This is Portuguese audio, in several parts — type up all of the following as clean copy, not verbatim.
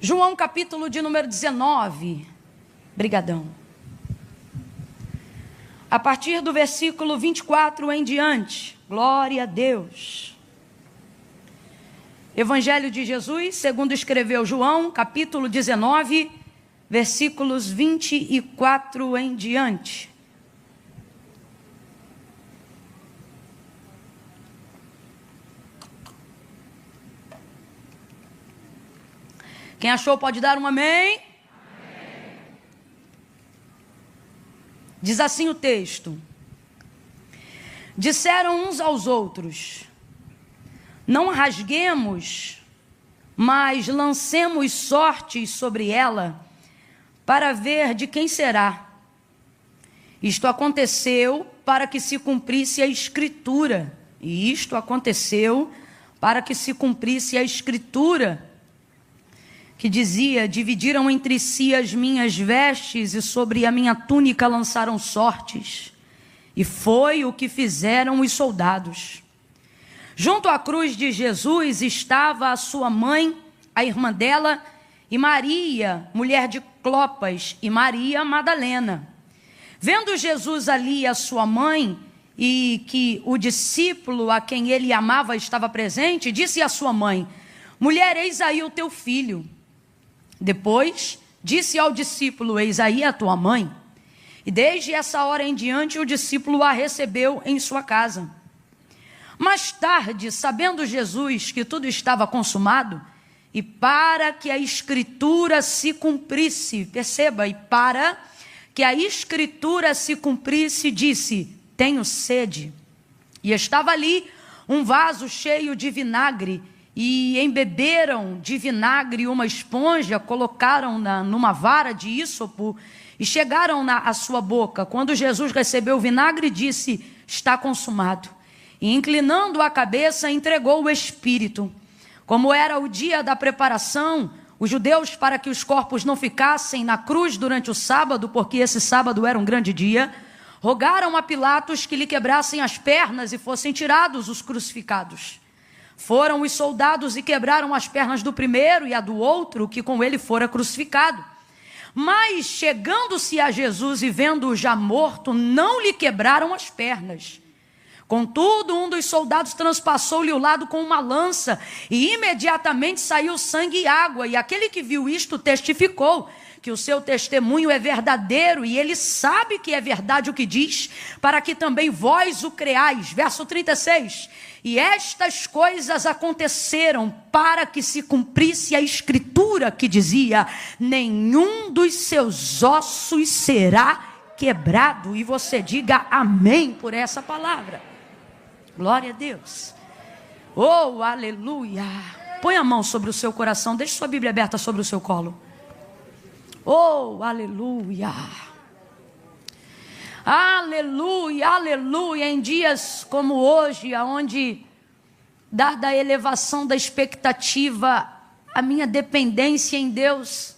João capítulo de número 19. Brigadão. A partir do versículo 24 em diante. Glória a Deus. Evangelho de Jesus, segundo escreveu João, capítulo 19, versículos 24 em diante. Quem achou pode dar um amém? Amém. Diz assim o texto: disseram uns aos outros: não a rasguemos, mas lancemos sortes sobre ela, para ver de quem será. Isto aconteceu para que se cumprisse a Escritura. E isto aconteceu para que se cumprisse a Escritura, que dizia: dividiram entre si as minhas vestes e sobre a minha túnica lançaram sortes. E foi o que fizeram os soldados. Junto à cruz de Jesus estava a sua mãe, a irmã dela, e Maria, mulher de Clopas, e Maria Madalena. Vendo Jesus ali a sua mãe, e que o discípulo a quem ele amava estava presente, disse à sua mãe: mulher, eis aí o teu filho. Depois disse ao discípulo: eis aí a tua mãe. E desde essa hora em diante o discípulo a recebeu em sua casa. Mais tarde, sabendo Jesus que tudo estava consumado, e para que a Escritura se cumprisse, perceba, e para que a Escritura se cumprisse, disse: tenho sede. E estava ali um vaso cheio de vinagre, e embeberam de vinagre uma esponja, colocaram-na numa vara de ísopo e chegaram-na à sua boca. Quando Jesus recebeu o vinagre, disse: está consumado. E inclinando a cabeça, entregou o Espírito. Como era o dia da preparação, os judeus, para que os corpos não ficassem na cruz durante o sábado, porque esse sábado era um grande dia, rogaram a Pilatos que lhe quebrassem as pernas e fossem tirados os crucificados. Foram os soldados e quebraram as pernas do primeiro e a do outro, que com ele fora crucificado. Mas, chegando-se a Jesus e vendo-o já morto, não lhe quebraram as pernas. Contudo, um dos soldados transpassou-lhe o lado com uma lança, e imediatamente saiu sangue e água. E aquele que viu isto testificou que o seu testemunho é verdadeiro, e ele sabe que é verdade o que diz, para que também vós o creais. Verso 36. E estas coisas aconteceram para que se cumprisse a Escritura que dizia: nenhum dos seus ossos será quebrado. E você diga amém por essa palavra. Glória a Deus. Oh, aleluia. Põe a mão sobre o seu coração, deixe sua Bíblia aberta sobre o seu colo. Oh, aleluia. Aleluia, aleluia. Em dias como hoje, onde, dada a elevação da expectativa, a minha dependência em Deus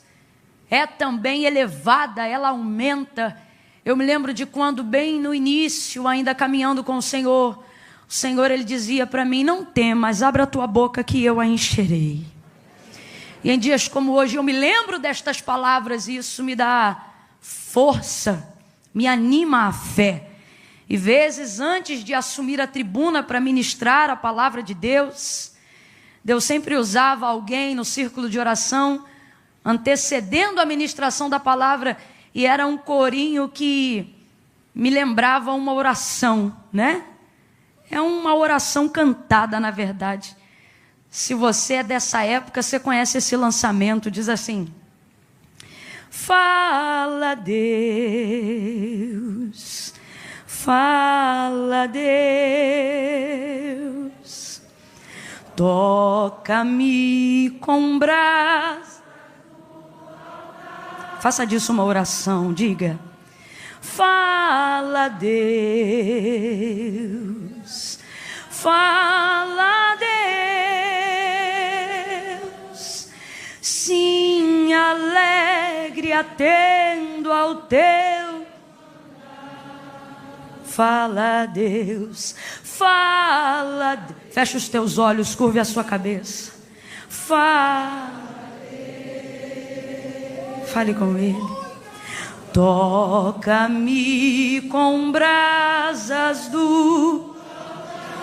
é também elevada, ela aumenta. Eu me lembro de quando, bem no início, ainda caminhando com o Senhor, ele dizia para mim: não temas, abra a tua boca que eu a encherei. E em dias como hoje eu me lembro destas palavras, e isso me dá força, me anima a fé. E vezes antes de assumir a tribuna para ministrar a palavra de Deus, Deus sempre usava alguém no círculo de oração, antecedendo a ministração da palavra, e era um corinho que me lembrava uma oração, né? É uma oração cantada, na verdade. Se você é dessa época, você conhece esse lançamento, diz assim: fala Deus, fala Deus, toca-me com braço. Faça disso uma oração, diga: fala Deus, fala Deus. Sim, alegre atendo ao teu. Fala Deus, fala. Fecha os teus olhos, curve a sua cabeça. Fala Deus. Fale com Ele. Toca-me com brasas do...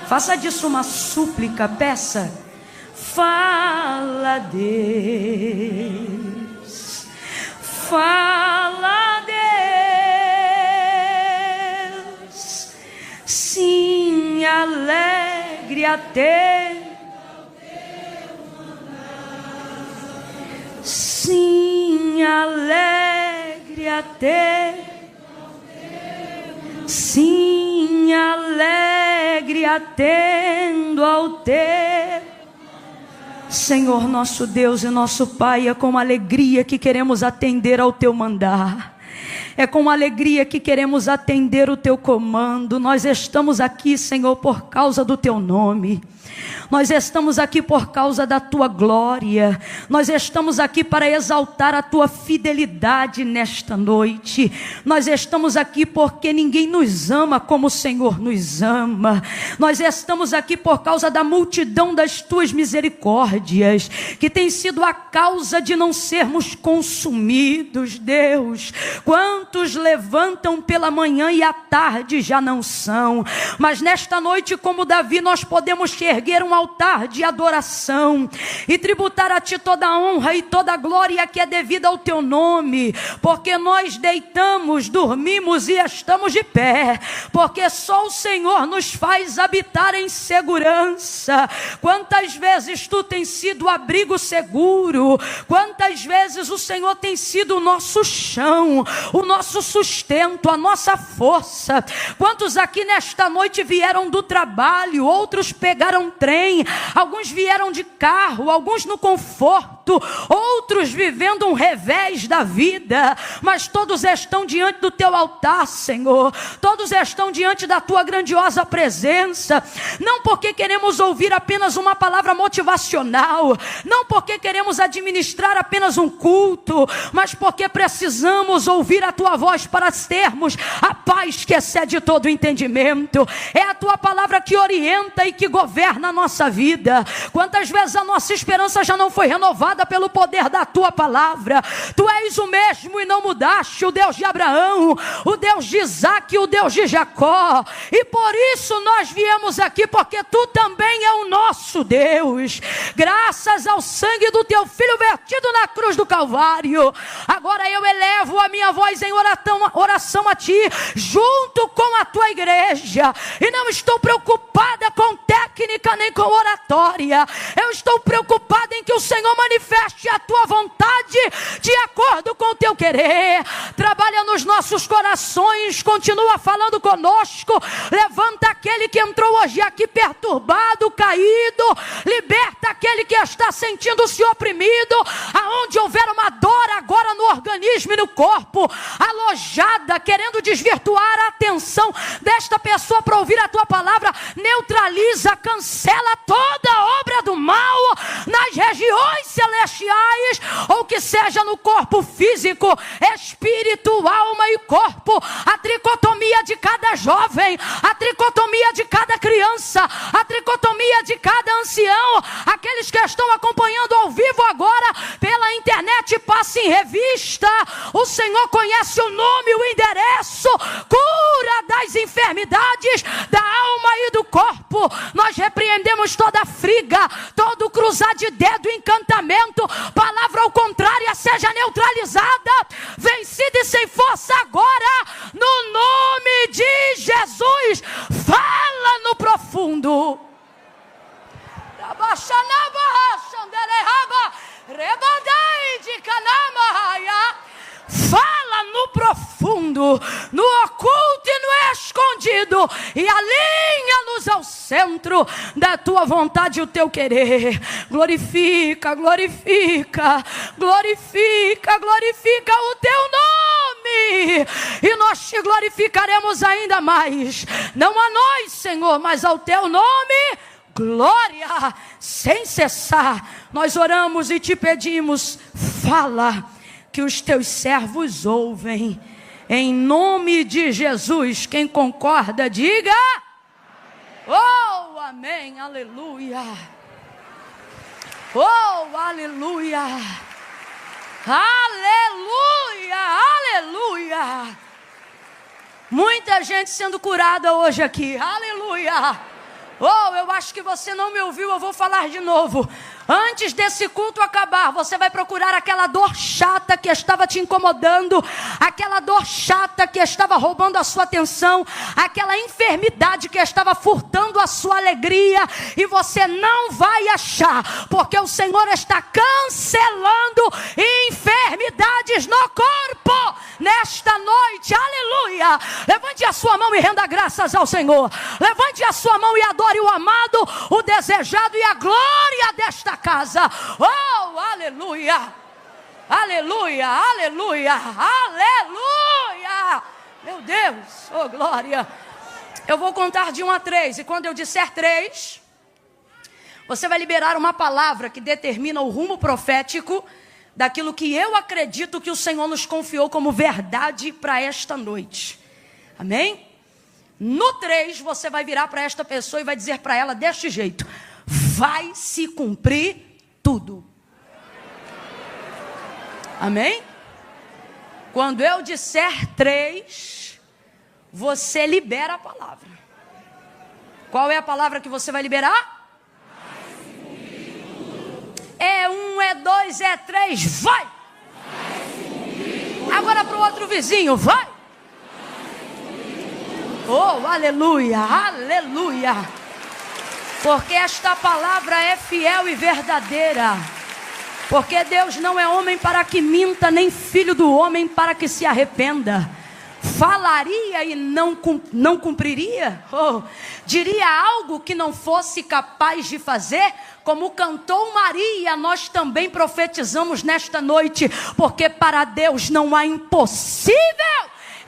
Faça disso uma súplica, peça. Fala, Deus. Fala, Deus. Sim, alegre até. Sim, alegre até. Sim, alegre atendo ao teu. Senhor nosso Deus e nosso Pai, é com alegria que queremos atender ao teu mandar. É com alegria que queremos atender o teu comando. Nós estamos aqui, Senhor, por causa do teu nome. Nós estamos aqui por causa da tua glória. Nós estamos aqui para exaltar a tua fidelidade nesta noite. Nós estamos aqui porque ninguém nos ama como o Senhor nos ama. Nós estamos aqui por causa da multidão das tuas misericórdias, que tem sido a causa de não sermos consumidos, Deus. Quantos levantam pela manhã e à tarde já não são. Mas nesta noite, como Davi, nós podemos te erguer um altar de adoração e tributar a ti toda a honra e toda a glória que é devida ao teu nome, porque nós deitamos, dormimos e estamos de pé, porque só o Senhor nos faz habitar em segurança. Quantas vezes tu tens sido o abrigo seguro, quantas vezes o Senhor tem sido o nosso chão, o nosso sustento, a nossa força. Quantos aqui nesta noite vieram do trabalho, outros pegaram trem, alguns vieram de carro, alguns no conforto, outros vivendo um revés da vida, mas todos estão diante do teu altar, Senhor. Todos estão diante da tua grandiosa presença, não porque queremos ouvir apenas uma palavra motivacional, não porque queremos administrar apenas um culto, mas porque precisamos ouvir a tua voz para termos a paz que excede todo o entendimento. É a tua palavra que orienta e que governa a nossa vida. Quantas vezes a nossa esperança já não foi renovada pelo poder da tua palavra? Tu és o mesmo e não mudaste, o Deus de Abraão, o Deus de Isaac, o Deus de Jacó, e por isso nós viemos aqui, porque tu também é o nosso Deus. Graças ao sangue do teu filho vertido na cruz do Calvário, agora eu elevo a minha voz em oração a ti, junto com a tua igreja, e não estou preocupada com técnica nem com oratória. Eu estou preocupada em que o Senhor manifeste a tua vontade de acordo com o teu querer. Trabalha nos nossos corações, continua falando conosco. Levanta aquele que entrou hoje aqui perturbado, caído. Liberta aquele que está sentindo-se oprimido. Aonde houver uma dor agora no organismo e no corpo, alojada, querendo desvirtuar a atenção desta pessoa para ouvir a tua palavra, neutraliza, cancela toda a obra do mal nas regiões celestiais, ou que seja no corpo físico, espírito, alma e corpo. A tricotomia de cada jovem, a tricotomia de cada criança, a tricotomia de cada ancião. Aqueles que estão acompanhando ao vivo agora pela internet, passe em revista. O Senhor conhece o nome, o endereço, cura das enfermidades da alma e do corpo. Nós repreendemos toda friga, todo cruzar de dedo, encantamento, palavra ao contrário, seja neutralizada, vencida e sem força agora, no nome de Jesus. Fala no profundo. Fala no profundo, no oculto e no escondido, e alinha-nos ao centro da tua vontade e o teu querer. Glorifica, glorifica, glorifica, glorifica o teu nome, e nós te glorificaremos ainda mais, não a nós, Senhor, mas ao teu nome. Glória, sem cessar. Nós oramos e te pedimos, fala, que os teus servos ouvem, em nome de Jesus. Quem concorda, diga oh, amém, aleluia, oh, aleluia, Aleluia, aleluia. Muita gente sendo curada hoje aqui, aleluia. Oh, eu acho que você não me ouviu, eu vou falar de novo. Antes desse culto acabar, você vai procurar aquela dor chata que estava te incomodando, aquela dor chata que estava roubando a sua atenção, aquela enfermidade que estava furtando a sua alegria, e você não vai achar, porque o Senhor está cancelando enfermidades no corpo nesta noite, aleluia. Levante a sua mão e renda graças ao Senhor. Levante a sua mão e adore o amado, o desejado e a glória desta casa. Oh, aleluia, aleluia, aleluia, aleluia. Meu Deus, oh glória. Eu vou contar de 1 a 3, e quando eu disser 3, você vai liberar uma palavra que determina o rumo profético daquilo que eu acredito que o Senhor nos confiou como verdade para esta noite. Amém? No 3, você vai virar para esta pessoa e vai dizer para ela deste jeito: vai se cumprir tudo. Amém? Quando eu disser 3, você libera a palavra. Qual é a palavra que você vai liberar? É 1, é 2, é 3, vai! Agora para o outro vizinho, vai! Oh, aleluia, aleluia. Porque esta palavra é fiel e verdadeira. Porque Deus não é homem para que minta, nem filho do homem para que se arrependa. Falaria e não cumpriria? Oh, diria algo que não fosse capaz de fazer? Como cantou Maria, nós também profetizamos nesta noite. Porque para Deus não há impossível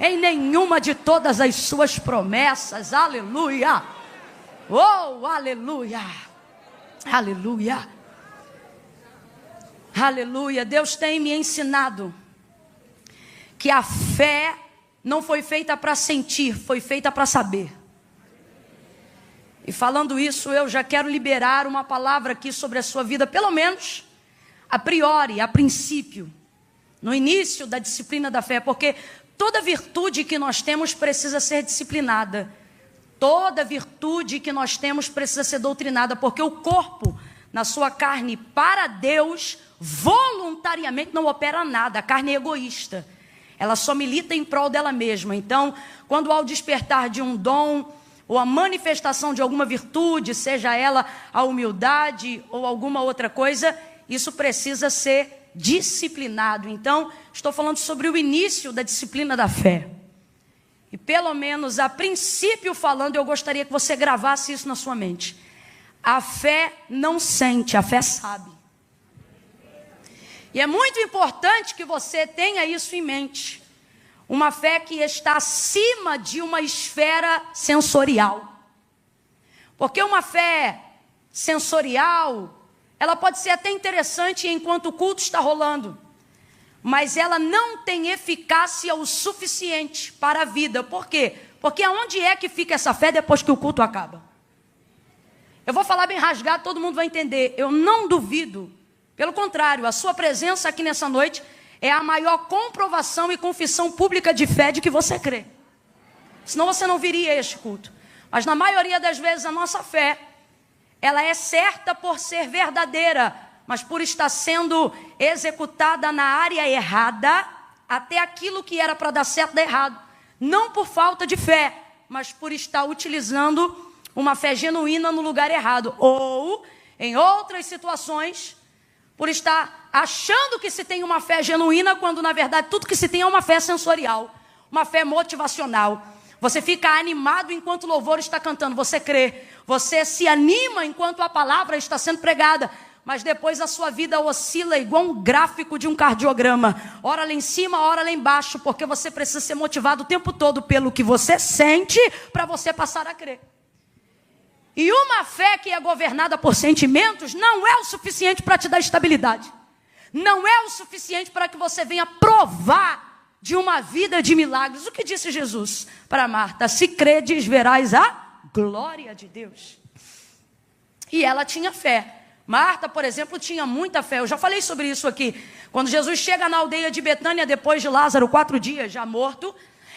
em nenhuma de todas as suas promessas. Aleluia. Oh, aleluia. Aleluia. Aleluia. Deus tem me ensinado que a fé não foi feita para sentir, foi feita para saber. E falando isso, eu já quero liberar uma palavra aqui sobre a sua vida, pelo menos a priori, a princípio, no início da disciplina da fé, porque toda virtude que nós temos precisa ser disciplinada. Toda virtude que nós temos precisa ser doutrinada, porque o corpo, na sua carne, para Deus, voluntariamente não opera nada. A carne é egoísta. Ela só milita em prol dela mesma. Então, quando ao despertar de um dom, ou a manifestação de alguma virtude, seja ela a humildade ou alguma outra coisa, isso precisa ser disciplinado. Então, estou falando sobre o início da disciplina da fé. E pelo menos a princípio falando, eu gostaria que você gravasse isso na sua mente. A fé não sente, a fé sabe. E é muito importante que você tenha isso em mente. Uma fé que está acima de uma esfera sensorial. Porque uma fé sensorial, ela pode ser até interessante enquanto o culto está rolando, mas ela não tem eficácia o suficiente para a vida. Por quê? Porque aonde é que fica essa fé depois que o culto acaba? Eu vou falar bem rasgado, todo mundo vai entender. Eu não duvido. Pelo contrário, a sua presença aqui nessa noite é a maior comprovação e confissão pública de fé de que você crê. Senão você não viria a este culto. Mas na maioria das vezes a nossa fé, ela é certa por ser verdadeira, mas por estar sendo executada na área errada, até aquilo que era para dar certo dá errado. Não por falta de fé, mas por estar utilizando uma fé genuína no lugar errado. Ou, em outras situações, por estar achando que se tem uma fé genuína, quando na verdade tudo que se tem é uma fé sensorial, uma fé motivacional. Você fica animado enquanto o louvor está cantando, você crê. Você se anima enquanto a palavra está sendo pregada, mas depois a sua vida oscila igual um gráfico de um cardiograma. Ora lá em cima, ora lá embaixo, porque você precisa ser motivado o tempo todo pelo que você sente para você passar a crer. E uma fé que é governada por sentimentos não é o suficiente para te dar estabilidade. Não é o suficiente para que você venha provar de uma vida de milagres. O que disse Jesus para Marta? Se credes, verás a glória de Deus. E ela tinha fé, Marta, por exemplo, tinha muita fé. Eu já falei sobre isso aqui. Quando Jesus chega na aldeia de Betânia, depois de Lázaro, 4 dias já morto,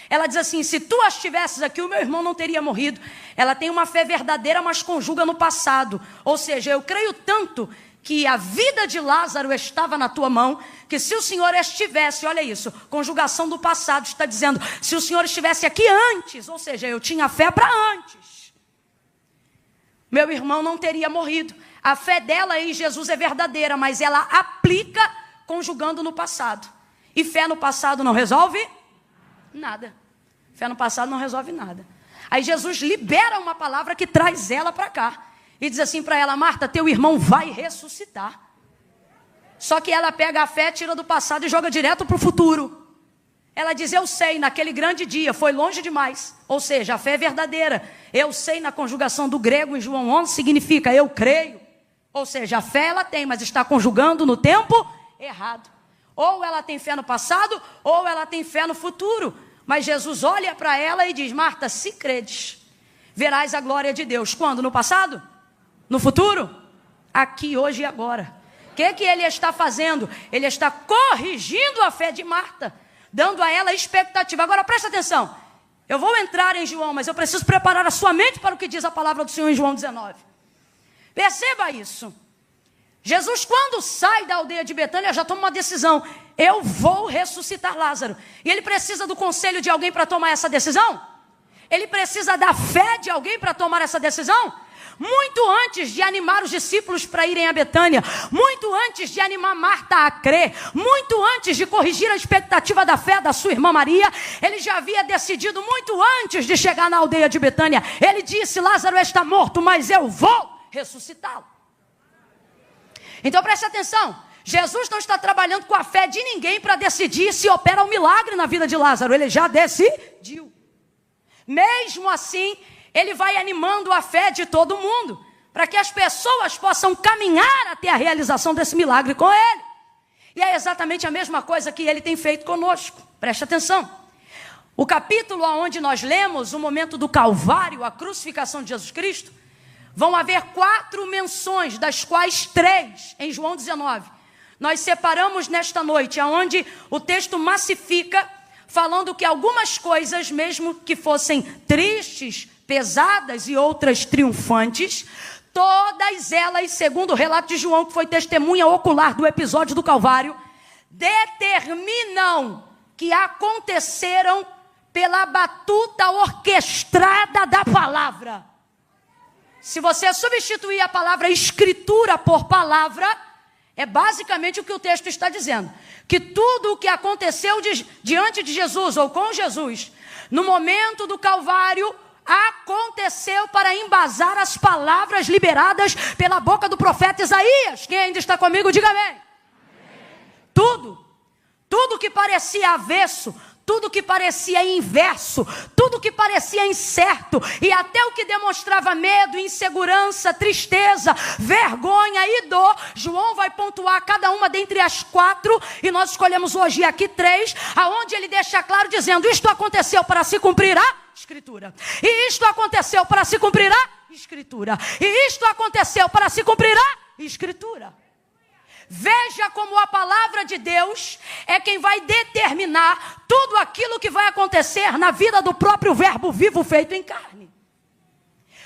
ela diz assim: se tu as tivesses aqui, o meu irmão não teria morrido. Ela tem uma fé verdadeira, mas conjuga no passado. Ou seja, eu creio tanto que a vida de Lázaro estava na tua mão, que se o Senhor estivesse, olha isso, conjugação do passado, está dizendo, se o Senhor estivesse aqui antes, ou seja, eu tinha fé para antes, meu irmão não teria morrido. A fé dela em Jesus é verdadeira, mas ela aplica conjugando no passado. E fé no passado não resolve nada. Fé no passado não resolve nada. Aí Jesus libera uma palavra que traz ela para cá. E diz assim para ela: Marta, teu irmão vai ressuscitar. Só que ela pega a fé, tira do passado e joga direto para o futuro. Ela diz: eu sei, naquele grande dia, foi longe demais. Ou seja, a fé é verdadeira. Eu sei, na conjugação do grego em João 11, significa eu creio. Ou seja, a fé ela tem, mas está conjugando no tempo errado. Ou ela tem fé no passado, ou ela tem fé no futuro. Mas Jesus olha para ela e diz: Marta, se credes, verás a glória de Deus. Quando? No passado? No futuro? Aqui, hoje e agora. O que ele está fazendo? Ele está corrigindo a fé de Marta, dando a ela expectativa. Agora presta atenção. Eu vou entrar em João, mas eu preciso preparar a sua mente para o que diz a palavra do Senhor em João 19. Perceba isso. Jesus, quando sai da aldeia de Betânia, já toma uma decisão: eu vou ressuscitar Lázaro. E ele precisa do conselho de alguém para tomar essa decisão? Ele precisa da fé de alguém para tomar essa decisão? Muito antes de animar os discípulos para irem a Betânia, muito antes de animar Marta a crer, muito antes de corrigir a expectativa da fé da sua irmã Maria, ele já havia decidido muito antes de chegar na aldeia de Betânia. Ele disse: Lázaro está morto, mas eu vou ressuscitá-lo. Então preste atenção, Jesus não está trabalhando com a fé de ninguém para decidir se opera um milagre na vida de Lázaro. Ele já decidiu. Mesmo assim, ele vai animando a fé de todo mundo, para que as pessoas possam caminhar até a realização desse milagre com ele. E é exatamente a mesma coisa que ele tem feito conosco. Preste atenção. O capítulo onde nós lemos o momento do Calvário, a crucificação de Jesus Cristo, vão haver 4 menções, das quais 3 em João 19. Nós separamos nesta noite, onde o texto massifica, falando que algumas coisas, mesmo que fossem tristes, pesadas e outras triunfantes, todas elas, segundo o relato de João, que foi testemunha ocular do episódio do Calvário, determinam que aconteceram pela batuta orquestrada da palavra. Se você substituir a palavra escritura por palavra, é basicamente o que o texto está dizendo. Que tudo o que aconteceu diante de Jesus, ou com Jesus, no momento do Calvário, aconteceu para embasar as palavras liberadas pela boca do profeta Isaías. Quem ainda está comigo, diga amém. Tudo que parecia avesso, tudo que parecia inverso, tudo que parecia incerto, e até o que demonstrava medo, insegurança, tristeza, vergonha e dor, João vai pontuar cada uma dentre as 4, e nós escolhemos hoje aqui 3, aonde ele deixa claro dizendo: isto aconteceu para se cumprir a Escritura, e isto aconteceu para se cumprir a Escritura, e isto aconteceu para se cumprir a Escritura. Veja como a palavra de Deus é quem vai determinar tudo aquilo que vai acontecer na vida do próprio verbo vivo feito em carne.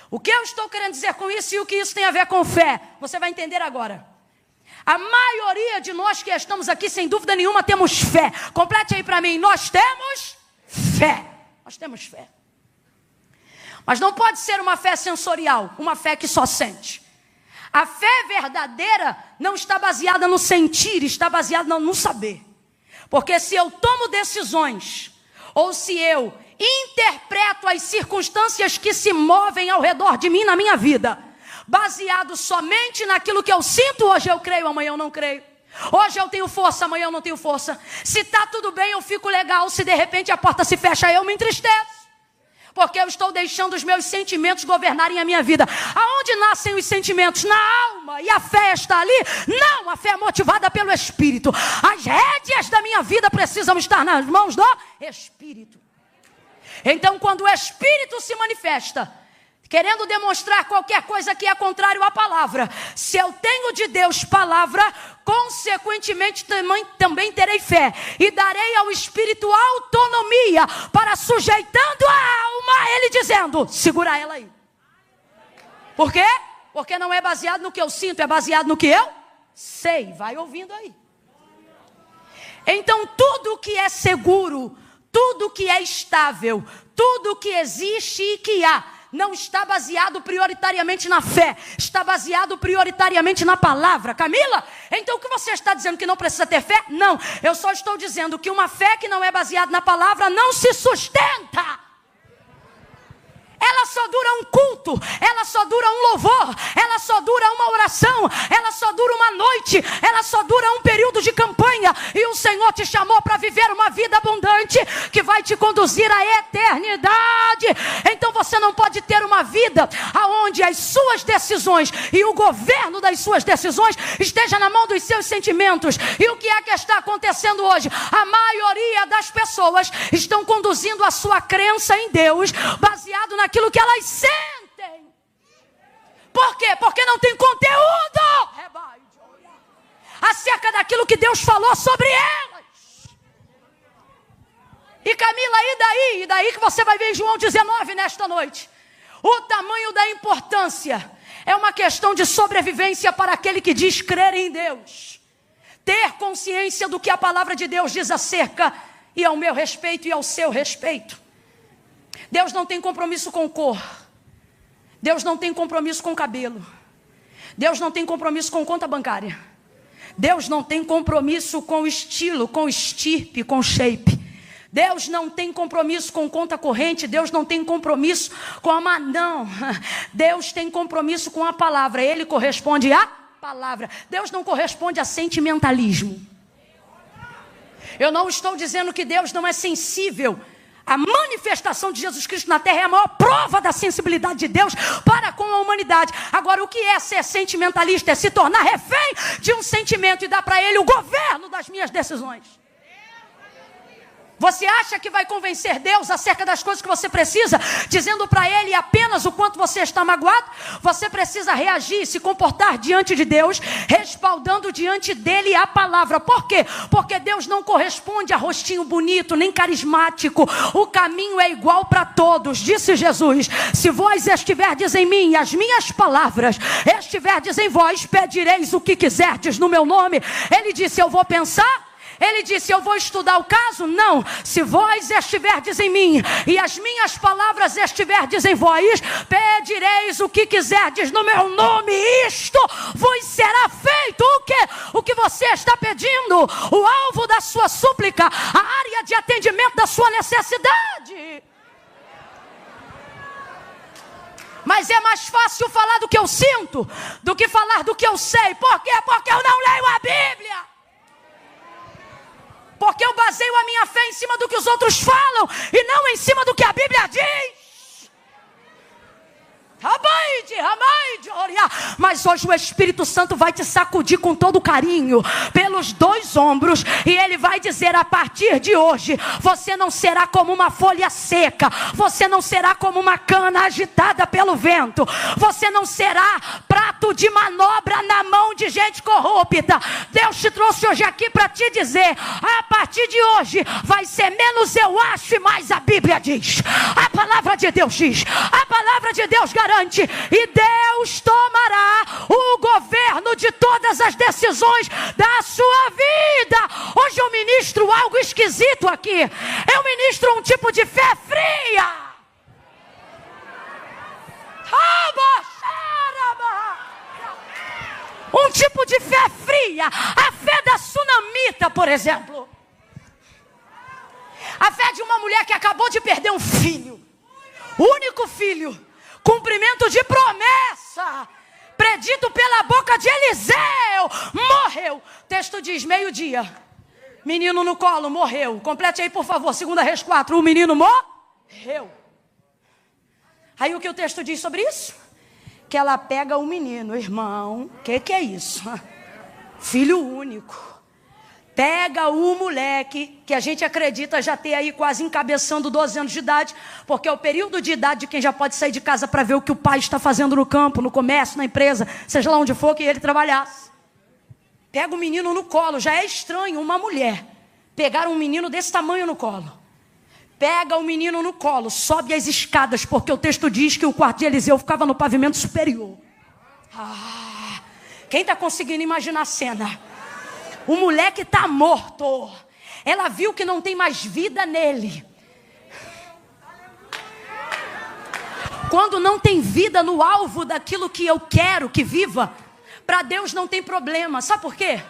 O que eu estou querendo dizer com isso e o que isso tem a ver com fé, você vai entender agora. A maioria de nós que estamos aqui, sem dúvida nenhuma, temos fé. Complete aí para mim: nós temos fé. Nós temos fé. Mas não pode ser uma fé sensorial, uma fé que só sente. A fé verdadeira não está baseada no sentir, está baseada no saber. Porque se eu tomo decisões, ou se eu interpreto as circunstâncias que se movem ao redor de mim na minha vida, baseado somente naquilo que eu sinto, hoje eu creio, amanhã eu não creio. Hoje eu tenho força, amanhã eu não tenho força. Se está tudo bem, eu fico legal. Se de repente a porta se fecha, eu me entristeço. Porque eu estou deixando os meus sentimentos governarem a minha vida. Aonde nascem os sentimentos? Na alma. E a fé está ali? Não, a fé é motivada pelo Espírito. As rédeas da minha vida precisam estar nas mãos do Espírito. Então, quando o Espírito se manifesta, querendo demonstrar qualquer coisa que é contrário à palavra. Se eu tenho de Deus palavra, consequentemente também terei fé. E darei ao Espírito autonomia para, sujeitando a alma, ele dizendo, segura ela aí. Por quê? Porque não é baseado no que eu sinto, é baseado no que eu sei. Vai ouvindo aí. Então tudo que é seguro, tudo que é estável, tudo que existe e que há, não está baseado prioritariamente na fé, está baseado prioritariamente na palavra. Camila, então o que você está dizendo, que não precisa ter fé? Não, eu só estou dizendo que uma fé que não é baseada na palavra não se sustenta. Ela só dura um culto, ela só dura um louvor, ela só dura uma oração, ela só dura uma noite, ela só dura um período de campanha. E o Senhor te chamou para viver uma vida abundante que vai te conduzir à eternidade. Então você não pode ter uma vida onde as suas decisões e o governo das suas decisões esteja na mão dos seus sentimentos. E o que é que está acontecendo hoje? A maioria das pessoas estão conduzindo a sua crença em Deus baseado naquilo que elas sentem. Por quê? Porque não tem conteúdo acerca daquilo que Deus falou sobre elas. E Camila, e daí? E daí que você vai ver em João 19 nesta noite. O tamanho da importância é uma questão de sobrevivência para aquele que diz crer em Deus. Ter consciência do que a palavra de Deus diz acerca e ao meu respeito e ao seu respeito. Deus não tem compromisso com cor. Deus não tem compromisso com cabelo. Deus não tem compromisso com conta bancária. Deus não tem compromisso com estilo, com estirpe, com shape. Deus não tem compromisso com conta corrente. Deus não tem compromisso com a não. Deus tem compromisso com a palavra. Ele corresponde à palavra. Deus não corresponde a sentimentalismo. Eu não estou dizendo que Deus não é sensível. A manifestação de Jesus Cristo na terra é a maior prova da sensibilidade de Deus para com a humanidade. Agora, o que é ser sentimentalista? É se tornar refém de um sentimento e dar para ele o governo das minhas decisões. Você acha que vai convencer Deus acerca das coisas que você precisa, dizendo para Ele apenas o quanto você está magoado? Você precisa reagir e se comportar diante de Deus, respaldando diante dEle a palavra. Por quê? Porque Deus não corresponde a rostinho bonito, nem carismático. O caminho é igual para todos. Disse Jesus, se vós estiverdes em mim e as minhas palavras estiverdes em vós, pedireis o que quiserdes no meu nome. Ele disse, eu vou pensar. Ele disse, eu vou estudar o caso? Não. Se vós estiverdes em mim e as minhas palavras estiverdes em vós, pedireis o que quiserdes no meu nome. Isto vos será feito. O quê? O que você está pedindo? O alvo da sua súplica, a área de atendimento da sua necessidade. Mas é mais fácil falar do que eu sinto do que falar do que eu sei. Por quê? Porque eu não leio a Bíblia. Porque eu baseio a minha fé em cima do que os outros falam e não em cima do que a Bíblia diz. Mas hoje o Espírito Santo vai te sacudir com todo carinho pelos dois ombros e ele vai dizer, a partir de hoje você não será como uma folha seca, você não será como uma cana agitada pelo vento, você não será prato de manobra na mão de gente corrupta. Deus te trouxe hoje aqui para te dizer, a partir de hoje vai ser menos eu acho e mais a Bíblia diz. A palavra de Deus diz, a palavra de Deus garante, e Deus tomará o governo de todas as decisões da sua vida. Hoje eu ministro algo esquisito aqui. Eu ministro um tipo de fé fria. Um tipo de fé fria. A fé da sunamita, por exemplo. A fé de uma mulher que acabou de perder um filho. Único filho. Cumprimento de promessa, predito pela boca de Eliseu, morreu. O texto diz, meio-dia, menino no colo, morreu. Complete aí, por favor, 2 Reis 4, o menino morreu. Aí o que o texto diz sobre isso? Que ela pega o menino, irmão, que é isso? Filho único. Pega o moleque, que a gente acredita já ter aí quase encabeçando 12 anos de idade, porque é o período de idade de quem já pode sair de casa para ver o que o pai está fazendo no campo, no comércio, na empresa, seja lá onde for que ele trabalhasse. Pega o menino no colo. Já é estranho uma mulher pegar um menino desse tamanho no colo. Pega o menino no colo, sobe as escadas, porque o texto diz que o quarto de Eliseu ficava no pavimento superior. Quem está conseguindo imaginar a cena? O moleque está morto. Ela viu que não tem mais vida nele. Quando não tem vida no alvo daquilo que eu quero que viva, para Deus não tem problema. Sabe por quê?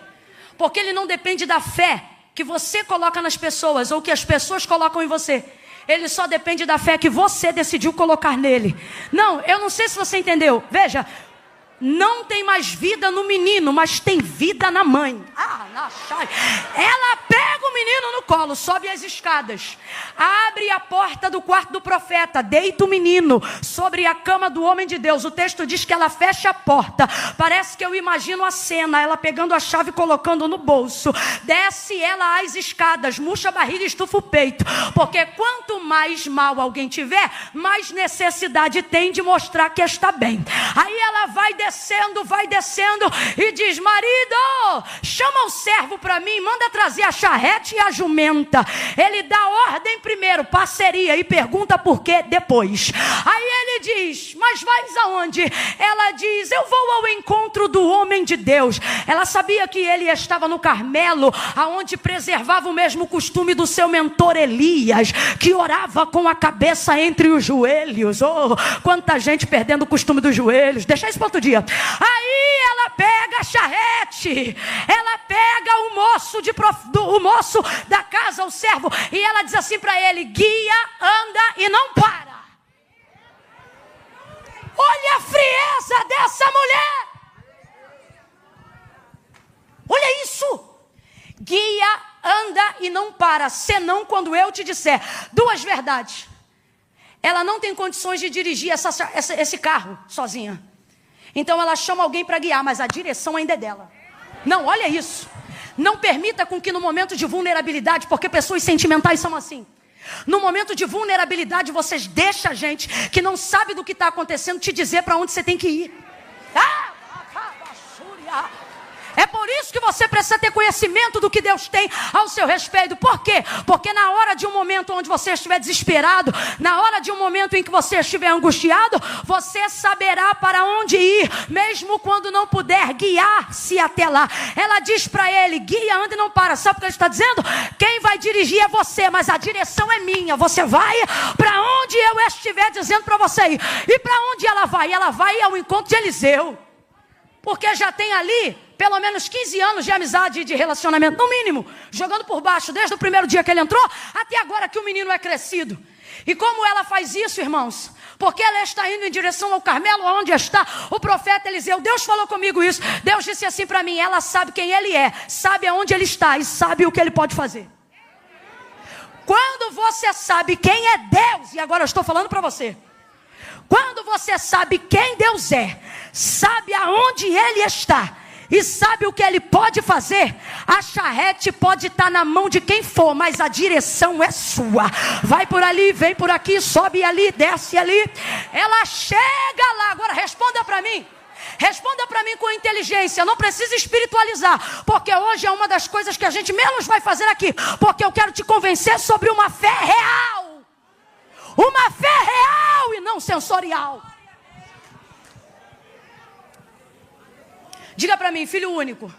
Porque Ele não depende da fé que você coloca nas pessoas ou que as pessoas colocam em você. Ele só depende da fé que você decidiu colocar nele. Não, eu não sei se você entendeu. Veja, não tem mais vida no menino, mas tem vida na mãe. Ela pega o menino no colo, sobe as escadas, abre a porta do quarto do profeta, deita o menino sobre a cama do homem de Deus. O texto diz que ela fecha a porta. Parece que eu imagino a cena, ela pegando a chave e colocando no bolso. Desce ela às escadas, murcha a barriga e estufa o peito. Porque quanto mais mal alguém tiver, mais necessidade tem de mostrar que está bem. Aí ela vai descendo e diz: marido, chama o servo para mim, manda trazer a charrete e a jumenta. Ele dá ordem primeiro, parceria, e pergunta por quê depois. Aí ele diz: mas vais aonde? Ela diz: eu vou ao encontro do homem de Deus. Ela sabia que ele estava no Carmelo, aonde preservava o mesmo costume do seu mentor Elias, que orava com a cabeça entre os joelhos. Oh, quanta gente perdendo o costume dos joelhos. Deixa isso para outro dia. Aí ela pega a charrete, ela pega o moço da casa, o servo, e ela diz assim para ele: guia, anda e não para. Olha a frieza dessa mulher. Olha isso. Guia, anda e não para, senão quando eu te disser. Duas verdades. Ela não tem condições de dirigir esse carro sozinha. Então ela chama alguém para guiar, mas a direção ainda é dela. Não, olha isso. Não permita com que no momento de vulnerabilidade, porque pessoas sentimentais são assim. No momento de vulnerabilidade, vocês deixam a gente que não sabe do que está acontecendo te dizer para onde você tem que ir. É por isso que você precisa ter conhecimento do que Deus tem ao seu respeito. Por quê? Porque na hora de um momento onde você estiver desesperado, na hora de um momento em que você estiver angustiado, você saberá para onde ir, mesmo quando não puder guiar-se até lá. Ela diz para ele: guia, anda e não para. Sabe o que ele está dizendo? Quem vai dirigir é você, mas a direção é minha. Você vai para onde eu estiver dizendo para você ir. E para onde ela vai? Ela vai ao encontro de Eliseu. Porque já tem ali pelo menos 15 anos de amizade e de relacionamento, no mínimo, jogando por baixo, desde o primeiro dia que ele entrou, até agora que o menino é crescido. E como ela faz isso, irmãos? Porque ela está indo em direção ao Carmelo, onde está o profeta Eliseu. Deus falou comigo isso. Deus disse assim para mim: ela sabe quem ele é, sabe aonde ele está e sabe o que ele pode fazer. Quando você sabe quem é Deus, e agora eu estou falando para você, quando você sabe quem Deus é, sabe aonde ele está e sabe o que ele pode fazer, a charrete pode estar na mão de quem for, mas a direção é sua. Vai por ali, vem por aqui, sobe ali, desce ali. Ela chega lá. Agora responda para mim. Responda para mim com inteligência. Não precisa espiritualizar, porque hoje é uma das coisas que a gente menos vai fazer aqui, porque eu quero te convencer sobre uma fé real. Uma fé real e não sensorial. Diga para mim: filho único,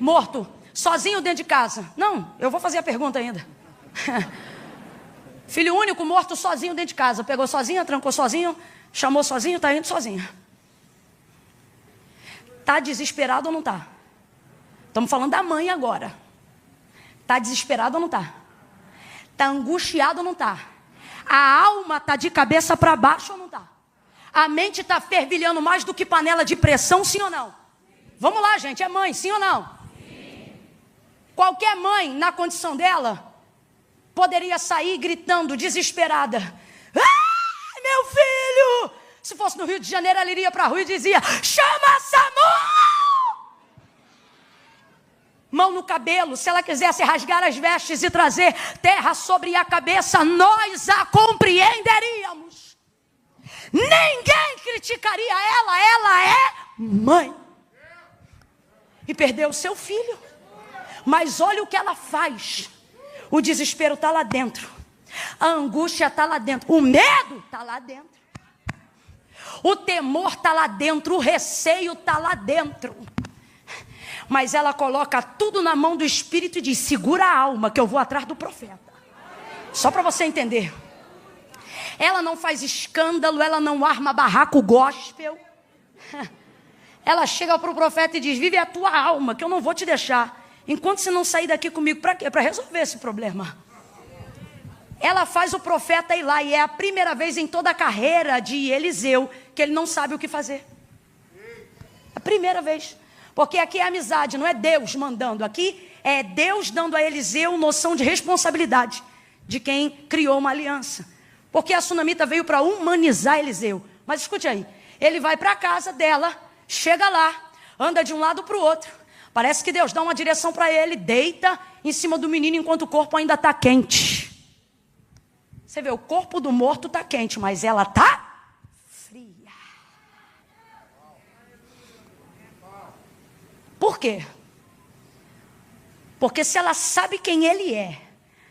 morto, sozinho dentro de casa. Não, eu vou fazer a pergunta ainda. Filho único, morto, sozinho dentro de casa. Pegou sozinho, trancou sozinho, chamou sozinho, está indo sozinho. Está desesperado ou não está? Estamos falando da mãe agora. Está desesperado ou não está? Está angustiado ou não está? A alma está de cabeça para baixo ou não está? A mente está fervilhando mais do que panela de pressão, sim ou não? Vamos lá, gente, é mãe, sim ou não? Sim. Qualquer mãe, na condição dela, poderia sair gritando, desesperada: ai, meu filho! Se fosse no Rio de Janeiro, ela iria para a rua e dizia: chama SAMU! mão no cabelo, se ela quisesse rasgar as vestes e trazer terra sobre a cabeça, nós a compreenderíamos. Ninguém criticaria ela é mãe. E perdeu o seu filho. Mas olha o que ela faz. O desespero está lá dentro. A angústia está lá dentro. O medo está lá dentro. O temor está lá dentro. O receio está lá dentro. Mas ela coloca tudo na mão do Espírito e diz: segura a alma que eu vou atrás do profeta. Só para você entender. Ela não faz escândalo, ela não arma barraco gospel. Ela chega para o profeta e diz: vive a tua alma, que eu não vou te deixar. Enquanto você não sair daqui comigo, para quê? Para resolver esse problema. Ela faz o profeta ir lá, e é a primeira vez em toda a carreira de Eliseu que ele não sabe o que fazer. A primeira vez. Porque aqui é amizade, não é Deus mandando. Aqui é Deus dando a Eliseu noção de responsabilidade de quem criou uma aliança. Porque a sunamita veio para humanizar Eliseu. Mas escute aí, ele vai para a casa dela, chega lá, anda de um lado para o outro. Parece que Deus dá uma direção para ele, deita em cima do menino enquanto o corpo ainda está quente. Você vê, o corpo do morto está quente, mas ela está fria. Por quê? Porque se ela sabe quem ele é,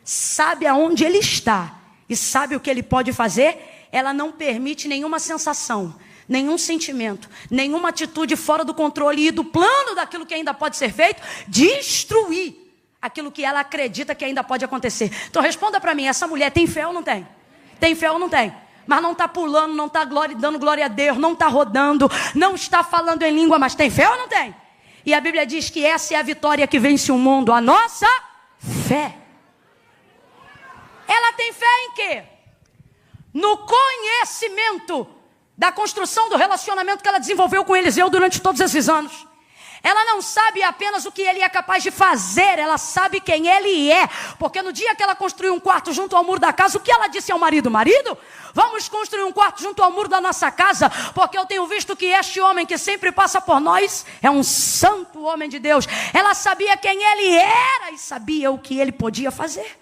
sabe aonde ele está e sabe o que ele pode fazer, ela não permite nenhuma sensação, nenhum sentimento, nenhuma atitude fora do controle e do plano daquilo que ainda pode ser feito, destruir aquilo que ela acredita que ainda pode acontecer. Então responda para mim, essa mulher tem fé ou não tem? Tem fé ou não tem? Mas não está pulando, não está dando glória a Deus, não está rodando, não está falando em língua, mas tem fé ou não tem? E a Bíblia diz que essa é a vitória que vence o mundo, a nossa fé. Ela tem fé em quê? No conhecimento da construção do relacionamento que ela desenvolveu com Eliseu durante todos esses anos. Ela não sabe apenas o que ele é capaz de fazer, ela sabe quem ele é. Porque no dia que ela construiu um quarto junto ao muro da casa, o que ela disse ao marido? Marido, vamos construir um quarto junto ao muro da nossa casa, porque eu tenho visto que este homem que sempre passa por nós é um santo homem de Deus. Ela sabia quem ele era e sabia o que ele podia fazer.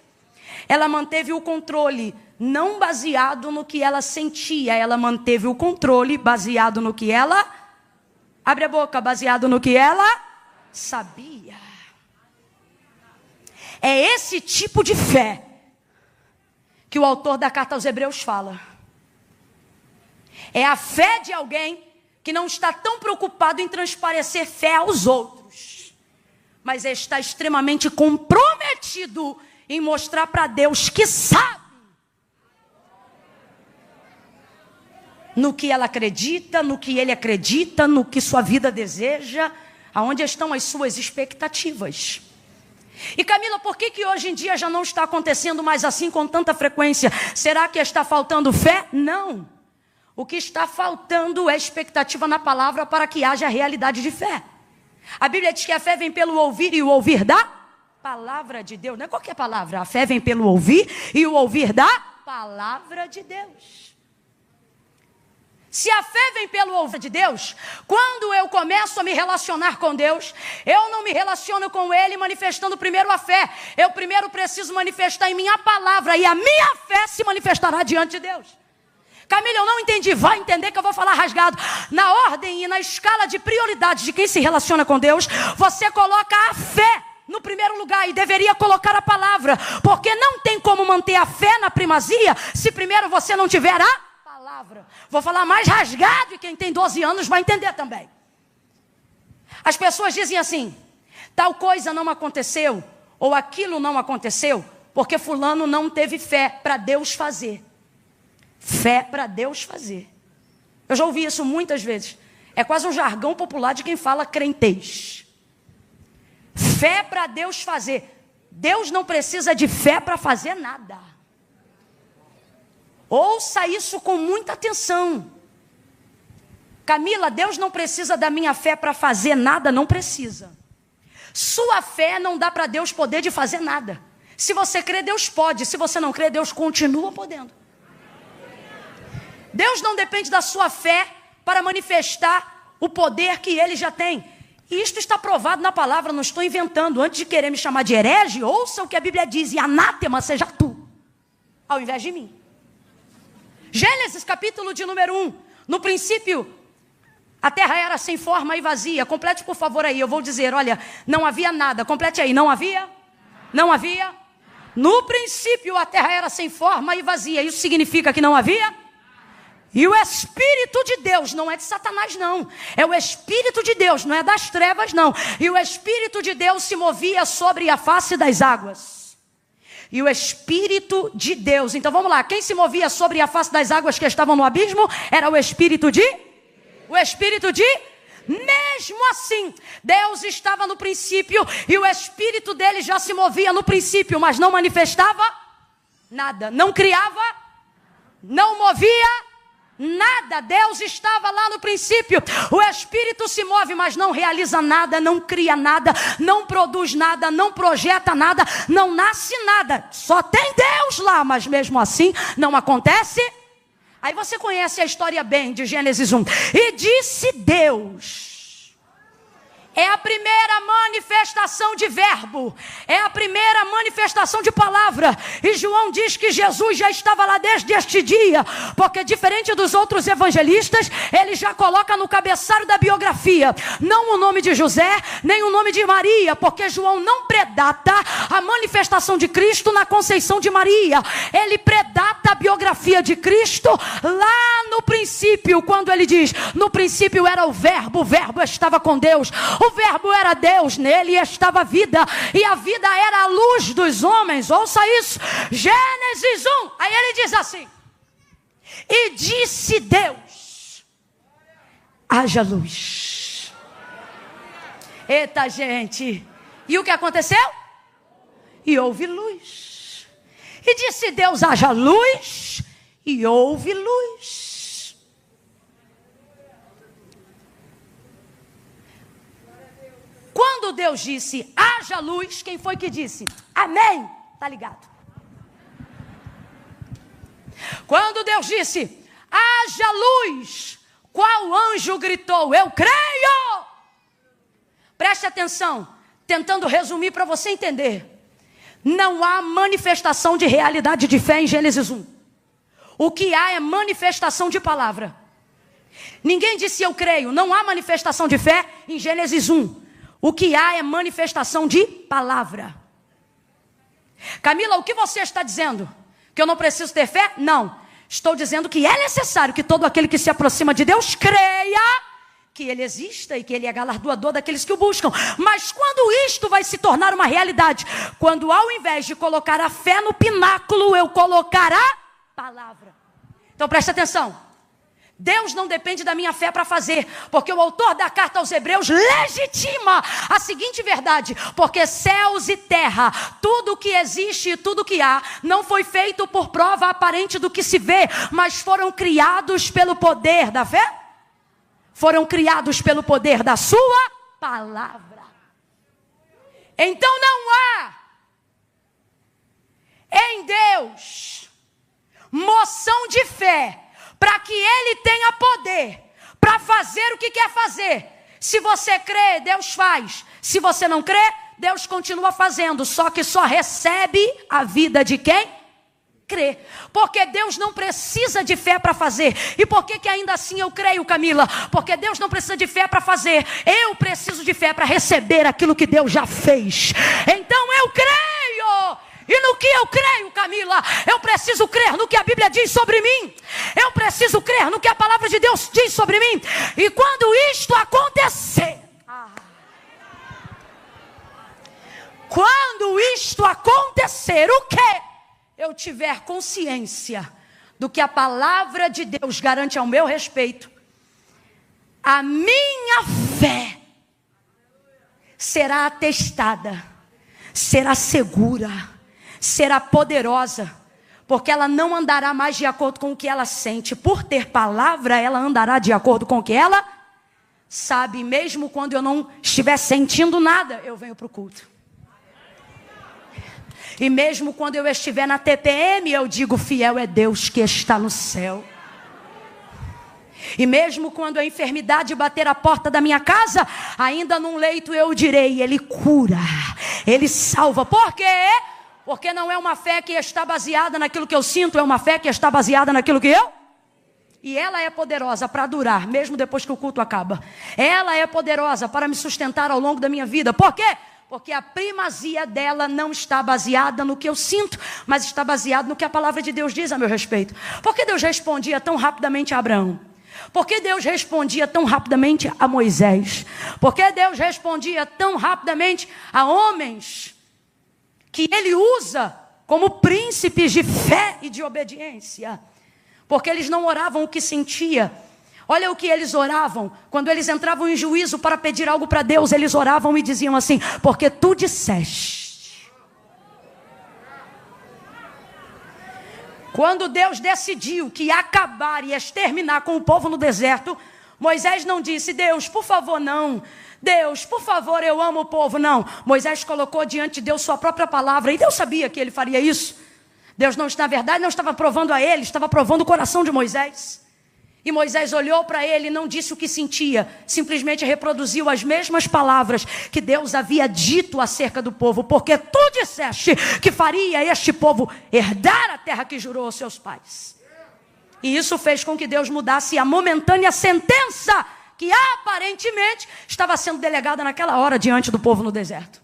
Ela manteve o controle, não baseado no que ela sentia, ela manteve o controle baseado no que ela... Abre a boca, baseado no que ela sabia. É esse tipo de fé que o autor da carta aos Hebreus fala. É a fé de alguém que não está tão preocupado em transparecer fé aos outros, mas está extremamente comprometido em mostrar para Deus que sabe no que ela acredita, no que ele acredita, no que sua vida deseja, aonde estão as suas expectativas. E Camila, por que hoje em dia já não está acontecendo mais assim com tanta frequência? Será que está faltando fé? Não. O que está faltando é expectativa na palavra para que haja realidade de fé. A Bíblia diz que a fé vem pelo ouvir e o ouvir da palavra de Deus. Não é qualquer palavra, a fé vem pelo ouvir e o ouvir da palavra de Deus. Se a fé vem pelo ouvir de Deus, quando eu começo a me relacionar com Deus, eu não me relaciono com Ele manifestando primeiro a fé. Eu primeiro preciso manifestar em minha palavra e a minha fé se manifestará diante de Deus. Camila, eu não entendi. Vai entender que eu vou falar rasgado. Na ordem e na escala de prioridades de quem se relaciona com Deus, você coloca a fé no primeiro lugar e deveria colocar a palavra. Porque não tem como manter a fé na primazia se primeiro você não tiver a palavra. Vou falar mais rasgado e quem tem 12 anos vai entender também. As pessoas dizem assim: tal coisa não aconteceu, ou aquilo não aconteceu, porque fulano não teve fé para Deus fazer. Fé para Deus fazer. Eu já ouvi isso muitas vezes. É quase um jargão popular de quem fala crentez. Fé para Deus fazer. Deus não precisa de fé para fazer nada. Ouça isso com muita atenção. Camila, Deus não precisa da minha fé para fazer nada, não precisa. Sua fé não dá para Deus poder de fazer nada. Se você crê, Deus pode. Se você não crê, Deus continua podendo. Deus não depende da sua fé para manifestar o poder que Ele já tem. E isto está provado na palavra, não estou inventando. Antes de querer me chamar de herege, ouça o que a Bíblia diz, e anátema seja tu, ao invés de mim. Gênesis capítulo de número 1. No princípio, a terra era sem forma e vazia. Complete por favor aí, eu vou dizer, olha, não havia nada. Complete aí, não havia? Não havia? No princípio a terra era sem forma e vazia. Isso significa que não havia? E o Espírito de Deus, não é de Satanás não, é o Espírito de Deus, não é das trevas não. E o Espírito de Deus se movia sobre a face das águas. E o Espírito de Deus, então vamos lá, quem se movia sobre a face das águas que estavam no abismo, era o Espírito de? O Espírito de? Mesmo assim, Deus estava no princípio, e o Espírito dele já se movia no princípio, mas não manifestava nada, não criava, não movia nada. Deus estava lá no princípio. O Espírito se move, mas não realiza nada, não cria nada, não produz nada, não projeta nada, não nasce nada. Só tem Deus lá, mas mesmo assim não acontece. Aí você conhece a história bem de Gênesis 1. E disse Deus. É a primeira manifestação de verbo. É a primeira manifestação de palavra. E João diz que Jesus já estava lá desde este dia. Porque diferente dos outros evangelistas, ele já coloca no cabeçalho da biografia não o nome de José, nem o nome de Maria. Porque João não predata a manifestação de Cristo na conceição de Maria. Ele predata a biografia de Cristo lá no princípio. Quando ele diz, no princípio era o verbo estava com Deus. O verbo era Deus, nele estava a vida, e a vida era a luz dos homens. Ouça isso, Gênesis 1, aí ele diz assim, e disse Deus, haja luz. Eita gente, e o que aconteceu? E houve luz. E disse Deus, haja luz, e houve luz. Quando Deus disse, haja luz, quem foi que disse? Amém. Tá ligado? Quando Deus disse, haja luz, qual anjo gritou? Eu creio. Preste atenção, tentando resumir para você entender. Não há manifestação de realidade de fé em Gênesis 1. O que há é manifestação de palavra. Ninguém disse eu creio, não há manifestação de fé em Gênesis 1. O que há é manifestação de palavra. Camila, o que você está dizendo? Que eu não preciso ter fé? Não. Estou dizendo que é necessário que todo aquele que se aproxima de Deus creia que Ele exista e que Ele é galardoador daqueles que o buscam. Mas quando isto vai se tornar uma realidade? Quando ao invés de colocar a fé no pináculo, eu colocar a palavra. Então preste atenção. Deus não depende da minha fé para fazer, porque o autor da carta aos Hebreus legitima a seguinte verdade, porque céus e terra, tudo que existe e tudo que há, não foi feito por prova aparente do que se vê, mas foram criados pelo poder da fé, foram criados pelo poder da sua palavra. Então não há em Deus moção de fé, para que Ele tenha poder para fazer o que quer fazer. Se você crê, Deus faz. Se você não crê, Deus continua fazendo. Só que só recebe a vida de quem crê. Porque Deus não precisa de fé para fazer. E por que ainda assim eu creio, Camila? Porque Deus não precisa de fé para fazer. Eu preciso de fé para receber aquilo que Deus já fez. Então eu creio. E no que eu creio, Camila? Eu preciso crer no que a Bíblia diz sobre mim. Eu preciso crer no que a palavra de Deus diz sobre mim. E quando isto acontecer, quando isto acontecer, o que? Eu tiver consciência do que a palavra de Deus garante ao meu respeito, a minha fé será atestada, será segura, será poderosa, porque ela não andará mais de acordo com o que ela sente. Por ter palavra, ela andará de acordo com o que ela sabe. Mesmo quando eu não estiver sentindo nada, eu venho para o culto. E mesmo quando eu estiver na TPM, eu digo, fiel é Deus que está no céu. E mesmo quando a enfermidade bater a porta da minha casa, ainda num leito eu direi, Ele cura, Ele salva. Por quê? Porque não é uma fé que está baseada naquilo que eu sinto, é uma fé que está baseada naquilo que eu... E ela é poderosa para durar, mesmo depois que o culto acaba. Ela é poderosa para me sustentar ao longo da minha vida. Por quê? Porque a primazia dela não está baseada no que eu sinto, mas está baseada no que a palavra de Deus diz a meu respeito. Por que Deus respondia tão rapidamente a Abraão? Por que Deus respondia tão rapidamente a Moisés? Por que Deus respondia tão rapidamente a homens que Ele usa como príncipes de fé e de obediência? Porque eles não oravam o que sentia. Olha o que eles oravam. Quando eles entravam em juízo para pedir algo para Deus, eles oravam e diziam assim: porque tu disseste. Quando Deus decidiu que ia acabar e exterminar com o povo no deserto, Moisés não disse: Deus, por favor, não. Deus, por favor, eu amo o povo. Não. Moisés colocou diante de Deus sua própria palavra. E Deus sabia que ele faria isso. Deus, na verdade, não estava provando a ele, estava provando o coração de Moisés. E Moisés olhou para ele e não disse o que sentia, simplesmente reproduziu as mesmas palavras que Deus havia dito acerca do povo. Porque tu disseste que faria este povo herdar a terra que jurou aos seus pais. E isso fez com que Deus mudasse a momentânea sentença que aparentemente estava sendo delegada naquela hora diante do povo no deserto.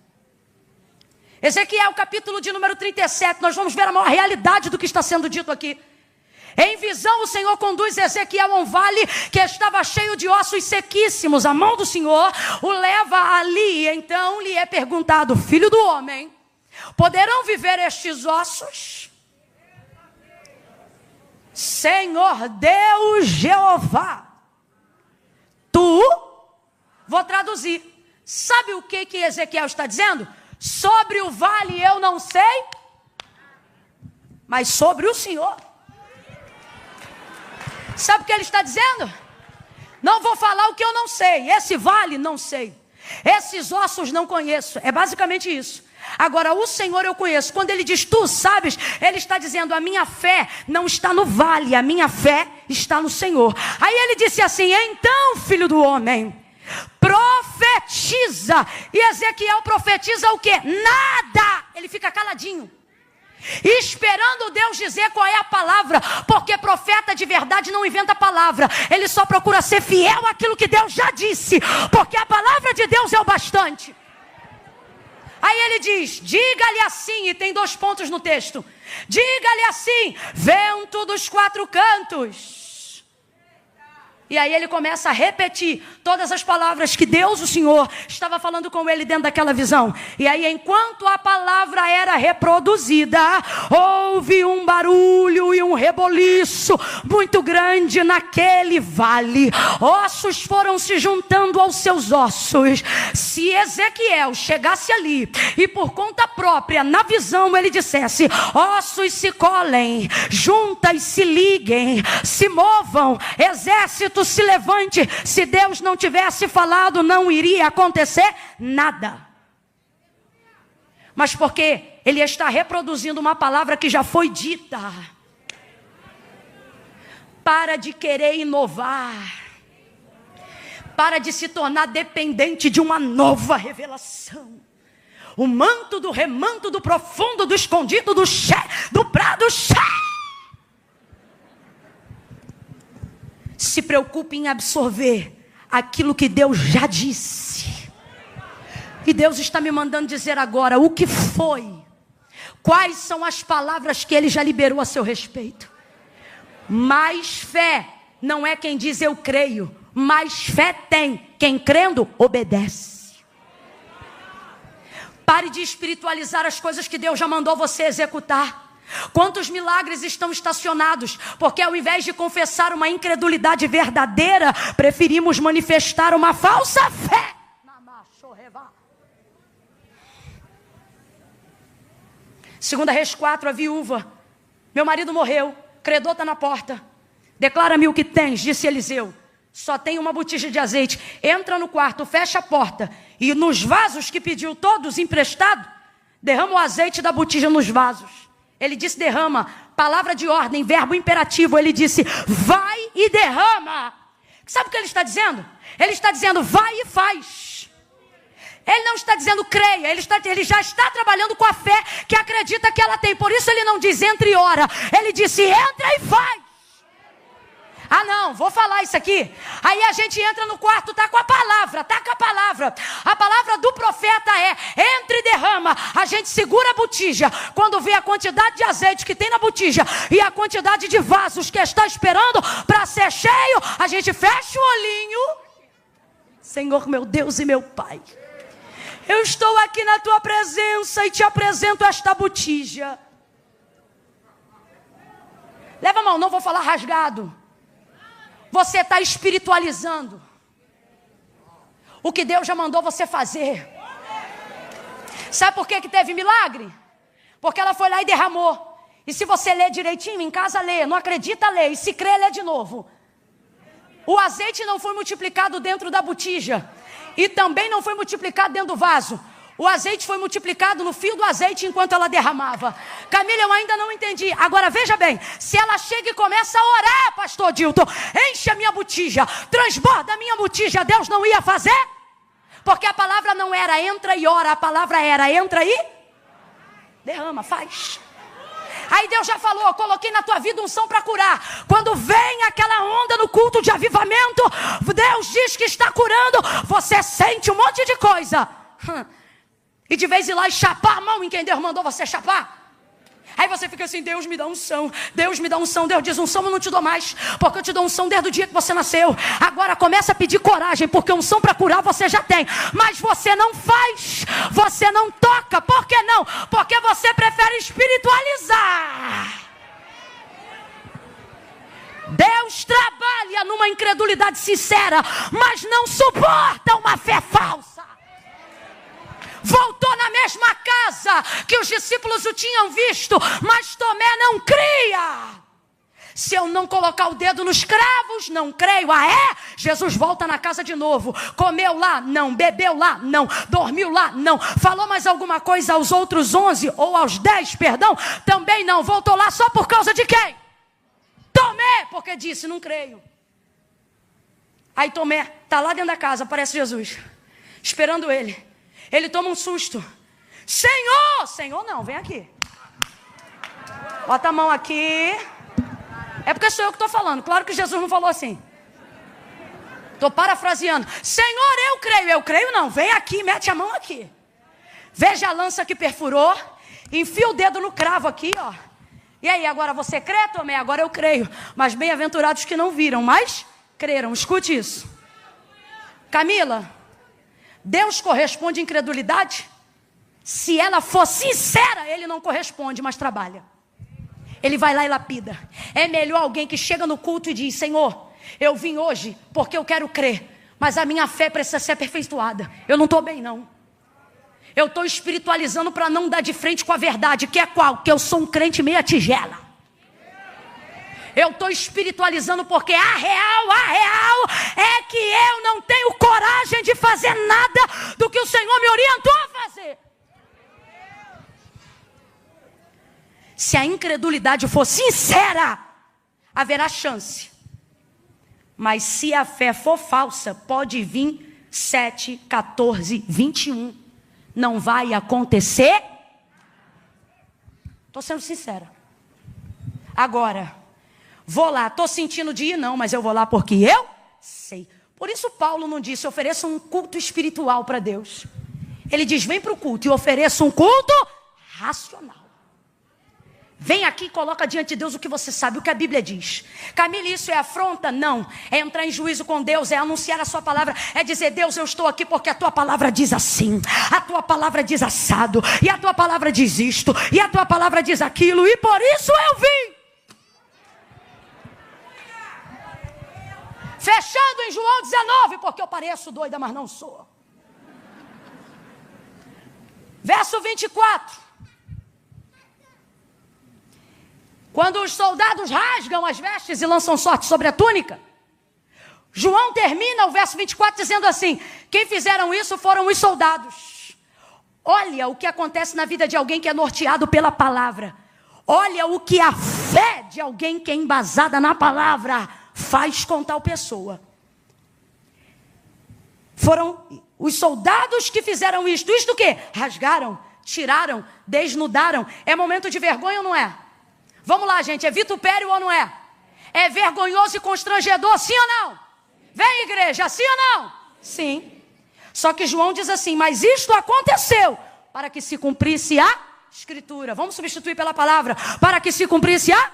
Ezequiel, capítulo de número 37, nós vamos ver a maior realidade do que está sendo dito aqui. Em visão, o Senhor conduz Ezequiel a um vale que estava cheio de ossos sequíssimos. A mão do Senhor o leva ali. Então lhe é perguntado: filho do homem, poderão viver estes ossos? Senhor Deus Jeová, vou traduzir. Sabe o que Ezequiel está dizendo? Sobre o vale eu não sei, mas sobre o Senhor. Sabe o que ele está dizendo? Não vou falar o que eu não sei. Esse vale não sei. Esses ossos não conheço. É basicamente isso. Agora o Senhor eu conheço. Quando ele diz tu sabes, ele está dizendo: a minha fé não está no vale, a minha fé está no Senhor. Aí ele disse assim: então, filho do homem, profetiza. E Ezequiel profetiza o quê? Nada. Ele fica caladinho, esperando Deus dizer qual é a palavra. Porque profeta de verdade não inventa palavra. Ele só procura ser fiel àquilo que Deus já disse. Porque a palavra de Deus é o bastante. Aí ele diz: diga-lhe assim. E tem 2 pontos no texto. Diga-lhe assim: vento dos 4 cantos. E aí ele começa a repetir todas as palavras que Deus, o Senhor, estava falando com ele dentro daquela visão. E aí, enquanto a palavra era reproduzida, houve um barulho e um reboliço muito grande naquele vale. Ossos foram se juntando aos seus ossos. Se Ezequiel chegasse ali e por conta própria, na visão, ele dissesse: ossos se colhem, juntas se liguem, se movam, exército se levante. Se Deus não tivesse falado, não iria acontecer nada. Mas porque ele está reproduzindo uma palavra que já foi dita. Para de querer inovar. Para de se tornar dependente de uma nova revelação. O manto do remanto, do profundo, do escondido, do prado. Se preocupe em absorver aquilo que Deus já disse. E Deus está me mandando dizer agora o que foi. Quais são as palavras que Ele já liberou a seu respeito. Mais fé não é quem diz eu creio. Mais fé tem quem crendo obedece. Pare de espiritualizar as coisas que Deus já mandou você executar. Quantos milagres estão estacionados? Porque ao invés de confessar uma incredulidade verdadeira, preferimos manifestar uma falsa fé. Segunda Reis 4, a viúva: meu marido morreu, credor está na porta. Declara-me o que tens, disse Eliseu. Só tem uma botija de azeite. Entra no quarto, fecha a porta, e nos vasos que pediu todos emprestado, derrama o azeite da botija nos vasos. Ele disse derrama, palavra de ordem, verbo imperativo. Ele disse vai e derrama. Sabe o que ele está dizendo? Ele está dizendo, vai e faz. Ele não está dizendo creia, ele já está trabalhando com a fé que acredita que ela tem. Por isso ele não diz entre e ora, ele disse entra e faz. Ah não, vou falar isso aqui. Aí a gente entra no quarto, tá com a palavra, tá com a palavra. A palavra do profeta é, entra e derrama. A gente segura a botija. Quando vê a quantidade de azeite que tem na botija e a quantidade de vasos que está esperando para ser cheio, a gente fecha o olhinho. Senhor meu Deus e meu Pai, eu estou aqui na tua presença e te apresento esta botija. Leva a mão, não vou falar rasgado. Você está espiritualizando o que Deus já mandou você fazer. Sabe por que teve milagre? Porque ela foi lá e derramou. E se você ler direitinho, em casa lê, não acredita, lê. E se crê, lê de novo. O azeite não foi multiplicado dentro da botija. E também não foi multiplicado dentro do vaso. O azeite foi multiplicado no fio do azeite enquanto ela derramava. Camila, eu ainda não entendi. Agora veja bem, se ela chega e começa a orar, pastor Dilton, enche a minha botija, transborda a minha botija, Deus não ia fazer? Porque a palavra não era entra e ora, a palavra era entra e derrama, faz. Aí Deus já falou, eu coloquei na tua vida unção para curar. Quando vem aquela onda no culto de avivamento, Deus diz que está curando, você sente um monte de coisa. E de vez em lá e chapar a mão em quem Deus mandou você chapar. Aí você fica assim, Deus me dá unção, Deus me dá unção. Deus diz, unção eu não te dou mais, porque eu te dou unção desde o dia que você nasceu. Agora começa a pedir coragem, porque unção para curar você já tem. Mas você não faz, você não toca. Por que não? Porque você prefere espiritualizar. Deus trabalha numa incredulidade sincera, mas não suporta uma fé falsa. Voltou na mesma casa que os discípulos o tinham visto, mas Tomé não cria. Se eu não colocar o dedo nos cravos, não creio. Ah é? Jesus volta na casa de novo. Comeu lá? Não. Bebeu lá? Não. Dormiu lá? Não. Falou mais alguma coisa aos outros 11 ou aos 10, perdão? Também não. Voltou lá só por causa de quem? Tomé, porque disse, não creio. Aí Tomé está lá dentro da casa, aparece Jesus, esperando ele. Ele toma um susto. Senhor! Senhor não, vem aqui. Bota a mão aqui. É porque sou eu que estou falando. Claro que Jesus não falou assim. Estou parafraseando. Senhor, eu creio. Eu creio não. Vem aqui, mete a mão aqui. Veja a lança que perfurou. Enfia o dedo no cravo aqui, ó. E aí, agora você crê, Tomé? Agora eu creio. Mas bem-aventurados que não viram, mas creram. Escute isso. Camila, Deus corresponde à incredulidade? Se ela for sincera, ele não corresponde, mas trabalha. Ele vai lá e lapida. É melhor alguém que chega no culto e diz, Senhor, eu vim hoje porque eu quero crer, mas a minha fé precisa ser aperfeiçoada. Eu não estou bem não. Eu estou espiritualizando para não dar de frente com a verdade, que é qual? Que eu sou um crente meia tigela. Eu estou espiritualizando porque a real é que eu não tenho coragem de fazer nada do que o Senhor me orientou a fazer. Se a incredulidade for sincera, haverá chance. Mas se a fé for falsa, pode vir 7, 14, 21. Não vai acontecer. Estou sendo sincera. Agora, vou lá, estou sentindo de ir não, mas eu vou lá porque eu sei. Por isso Paulo não disse, ofereça um culto espiritual para Deus. Ele diz, vem para o culto e ofereça um culto racional. Vem aqui e coloca diante de Deus o que você sabe, o que a Bíblia diz. Camila, isso é afronta? Não. É entrar em juízo com Deus, é anunciar a sua palavra, é dizer, Deus, eu estou aqui porque a tua palavra diz assim, a tua palavra diz assado, e a tua palavra diz isto, e a tua palavra diz aquilo, e por isso eu vim. Fechando em João 19, porque eu pareço doida, mas não sou. Verso 24. Quando os soldados rasgam as vestes e lançam sorte sobre a túnica, João termina o verso 24 dizendo assim, quem fizeram isso foram os soldados. Olha o que acontece na vida de alguém que é norteado pela palavra. Olha o que a fé de alguém que é embasada na palavra faz com tal pessoa. Foram os soldados que fizeram isto. Isto o quê? Rasgaram, tiraram, desnudaram. É momento de vergonha ou não é? Vamos lá, gente. É vitupério ou não é? É vergonhoso e constrangedor, sim ou não? Vem, igreja, sim ou não? Sim. Só que João diz assim, mas isto aconteceu para que se cumprisse a Escritura. Vamos substituir pela palavra. Para que se cumprisse a...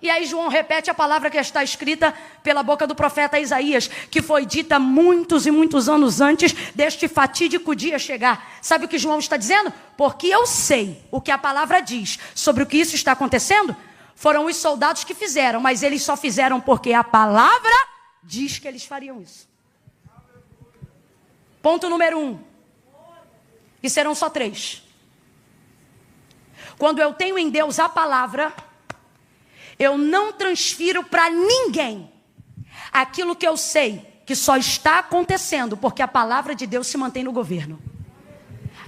E aí João repete a palavra que está escrita pela boca do profeta Isaías, que foi dita muitos e muitos anos antes deste fatídico dia chegar. Sabe o que João está dizendo? Porque eu sei o que a palavra diz sobre o que isso está acontecendo. Foram os soldados que fizeram, mas eles só fizeram porque a palavra diz que eles fariam isso. Ponto número 1. E serão só 3. Quando eu tenho em Deus a palavra, eu não transfiro para ninguém aquilo que eu sei que só está acontecendo porque a palavra de Deus se mantém no governo.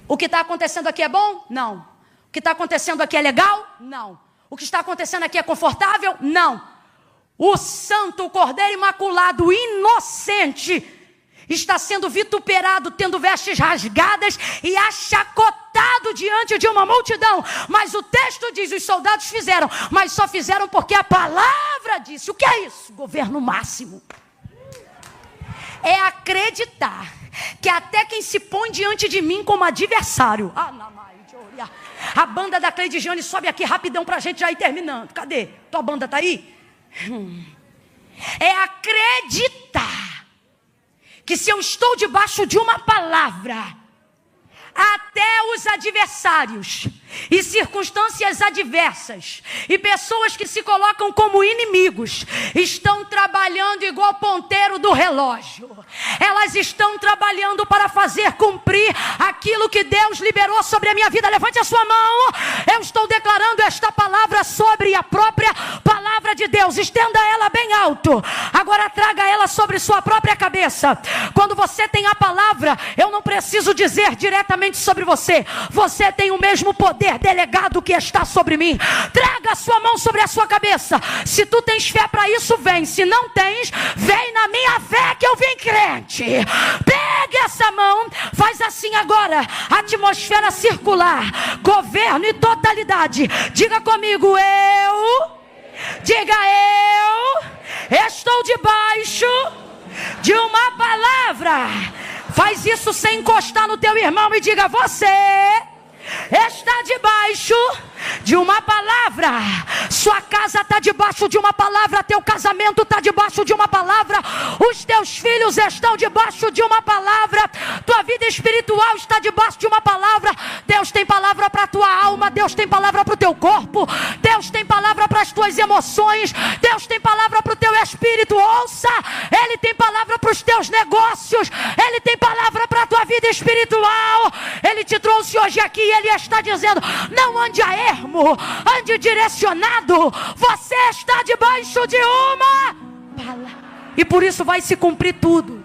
O que está acontecendo aqui é bom? Não. O que está acontecendo aqui é legal? Não. O que está acontecendo aqui é confortável? Não. O santo, o cordeiro imaculado, o inocente, está sendo vituperado, tendo vestes rasgadas e achacotado diante de uma multidão. Mas o texto diz, os soldados fizeram, mas só fizeram porque a palavra disse. O que é isso? Governo máximo. É acreditar que até quem se põe diante de mim como adversário... A banda da Cleidiane sobe aqui rapidão pra gente já ir terminando. Cadê? Tua banda tá aí? É acreditar que se eu estou debaixo de uma palavra, até os adversários e circunstâncias adversas e pessoas que se colocam como inimigos estão trabalhando igual ponteiro do relógio. Elas estão trabalhando para fazer cumprir aquilo que Deus liberou sobre a minha vida. Levante a sua mão. Eu estou declarando esta palavra sobre a própria palavra de Deus. Estenda ela bem alto. Agora traga ela sobre sua própria cabeça. Quando você tem a palavra, eu não preciso dizer diretamente sobre você. Você tem o mesmo poder delegado que está sobre mim. Traga a sua mão sobre a sua cabeça. Se tu tens fé para isso, vem. Se não tens, vem na minha fé que eu vim crente. Pegue essa mão, faz assim agora. Atmosfera circular, governo e totalidade. Diga comigo, diga eu estou debaixo de uma palavra. Faz isso sem encostar no teu irmão e diga, você está debaixo de uma palavra. Sua casa está debaixo de uma palavra. Teu casamento está debaixo de uma palavra. Os teus filhos estão debaixo de uma palavra. Tua vida espiritual está debaixo de uma palavra. Deus tem palavra para a tua alma. Deus tem palavra para o teu corpo. Deus tem palavra para as tuas emoções. Deus tem palavra para o teu espírito. Ouça, Ele tem palavra para os teus negócios. Ele tem palavra para a tua vida espiritual. Ele te trouxe hoje aqui e Ele está dizendo, não ande a ermo, ande direcionado. Você está debaixo de uma palavra. E por isso vai se cumprir tudo.